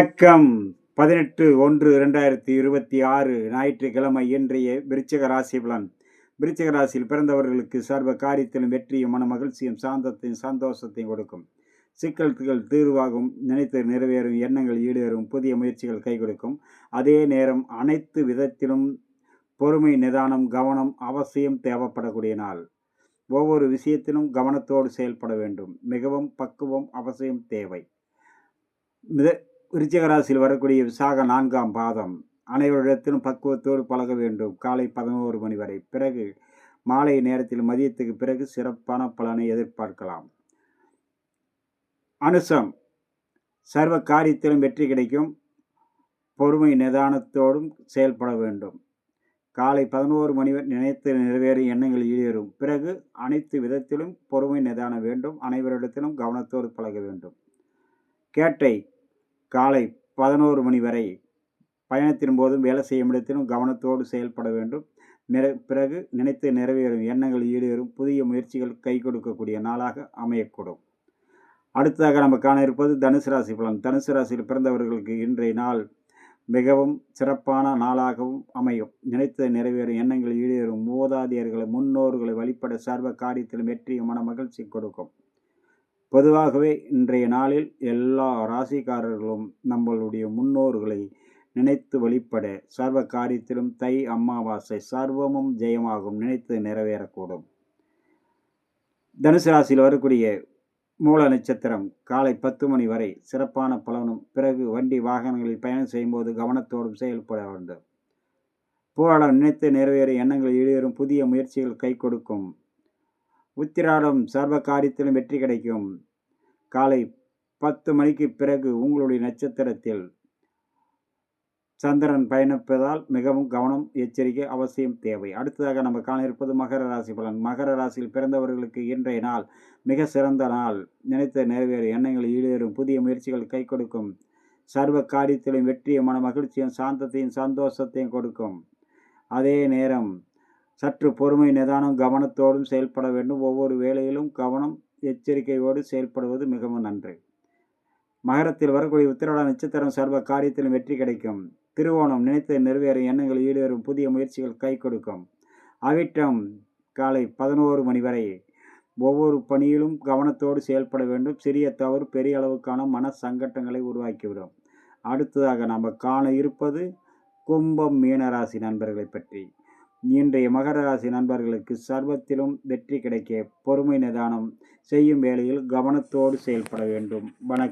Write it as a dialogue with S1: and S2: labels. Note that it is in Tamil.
S1: வணக்கம். 18/1/2026 ஞாயிற்றுக்கிழமை. இன்றைய விருச்சிக ராசி பலன். விருச்சிக ராசியில் பிறந்தவர்களுக்கு சர்வ காரியத்திலும் வெற்றியும் மன மகிழ்ச்சியும் சாந்தத்தையும் சந்தோஷத்தையும் கொடுக்கும். சிக்கல்கள் தீர்வாகும், நினைத்து நிறைவேறும், எண்ணங்கள் ஈடேறும், புதிய முயற்சிகள் கை கொடுக்கும். அதே நேரம் அனைத்து விதத்திலும் பொறுமை, நிதானம், கவனம் அவசியம் தேவைப்படக்கூடிய நாள். ஒவ்வொரு விஷயத்திலும் கவனத்தோடு செயல்பட வேண்டும். மிகவும் பக்குவம் அவசியம் தேவை. விருச்சிக ராசியில் வரக்கூடிய விசாக 4ஆம் பாதம். அனைவரிடத்திலும் பக்குவத்தோடு பழக வேண்டும். காலை 11 மணி வரை. பிறகு மாலை நேரத்தில் மதியத்துக்கு பிறகு சிறப்பான பலனை எதிர்பார்க்கலாம். அனுசம் சர்வ காரியத்திலும் வெற்றி கிடைக்கும். பொறுமை நிதானத்தோடும் செயல்பட வேண்டும். காலை 11 மணி வரை நினைத்து நிறைவேறும், எண்ணங்கள் ஈடேறும். பிறகு அனைத்து விதத்திலும் பொறுமை நிதானம் வேண்டும். அனைவரிடத்திலும் கவனத்தோடு பழக வேண்டும். கேட்டை காலை 11 மணி வரை. பயணத்தின் போதும் வேலை செய்யும் இடத்திலும் கவனத்தோடு செயல்பட வேண்டும். பிறகு நினைத்து நிறைவேறும், எண்ணங்கள் ஈடேறும், புதிய முயற்சிகள் கை கொடுக்கக்கூடிய நாளாக அமையக்கூடும். அடுத்ததாக நம்ம காண இருப்பது தனுசு ராசி பலன். தனுசு ராசியில் பிறந்தவர்களுக்கு இன்றைய நாள் மிகவும் சிறப்பான நாளாகவும் அமையும். நினைத்து நிறைவேறும், எண்ணங்கள் ஈடேறும், மூதாதையர்களை முன்னோர்களை வழிபட சர்வ காரியத்திலும் வெற்றியும் மன மகிழ்ச்சி கொடுக்கும். பொதுவாகவே இன்றைய நாளில் எல்லா ராசிக்காரர்களும் நம்மளுடைய முன்னோர்களை நினைத்து வழிபட சர்வ காரியத்திலும் தை அமாவாசை சர்வமும் ஜெயமாகும், நினைத்து நிறைவேறக்கூடும். தனுசு ராசியில் வரக்கூடிய மூல நட்சத்திரம் காலை 10 மணி வரை சிறப்பான பலனும். பிறகு வண்டி வாகனங்களில் பயணம் செய்யும்போது கவனத்தோடும் செயல்பட வேண்டும். பூராடம் நினைத்து நிறைவேற எண்ணங்கள் ஈடேறும், புதிய முயற்சிகள் கை கொடுக்கும். உத்திராடம் சர்வ காரியத்திலும் வெற்றி கிடைக்கும். காலை 10 மணிக்கு பிறகு உங்களுடைய நட்சத்திரத்தில் சந்திரன் பயணிப்பதால் மிகவும் கவனம், எச்சரிக்கை அவசியம் தேவை. அடுத்ததாக நம்ம காண இருப்பது மகர ராசி பலன். மகர ராசியில் பிறந்தவர்களுக்கு இன்றைய நாள் மிக சிறந்த நாள். நினைத்த நிறைவேறும், எண்ணங்கள் ஈடேறும், புதிய முயற்சிகள் கை கொடுக்கும். சர்வ காரியத்திலும் வெற்றியும் மன மகிழ்ச்சியும் சாந்தத்தையும் சந்தோஷத்தையும் கொடுக்கும். அதே நேரம் சற்று பொறுமை நிதானம் கவனத்தோடும் செயல்பட வேண்டும். ஒவ்வொரு வேளையிலும் கவனம் எச்சரிக்கையோடு செயல்படுவது மிகவும் நன்று. மகரத்தில் வரக்கூடிய உத்திராட நட்சத்திரம் சர்வ காரியத்திலும் வெற்றி கிடைக்கும். திருவோணம் நினைத்து நிறைவேறும், எண்ணங்கள் ஈடேறும், புதிய முயற்சிகள் கை கொடுக்கும். அவிட்டம் காலை 11 மணி வரை. ஒவ்வொரு பணியிலும் கவனத்தோடு செயல்பட வேண்டும். சிறிய தவறு பெரிய அளவுக்கான மன சங்கட்டங்களை உருவாக்கிவிடும். அடுத்ததாக நாம் காண இருப்பது கும்பம் மீனராசி நண்பர்களை பற்றி. இன்றைய மகர ராசி நண்பர்களுக்கு சர்வத்திலும் வெற்றி கிடைக்க பொறுமை நிதானம் செய்யும் வேளையில் கவனத்தோடு செயல்பட வேண்டும். வணக்கம்.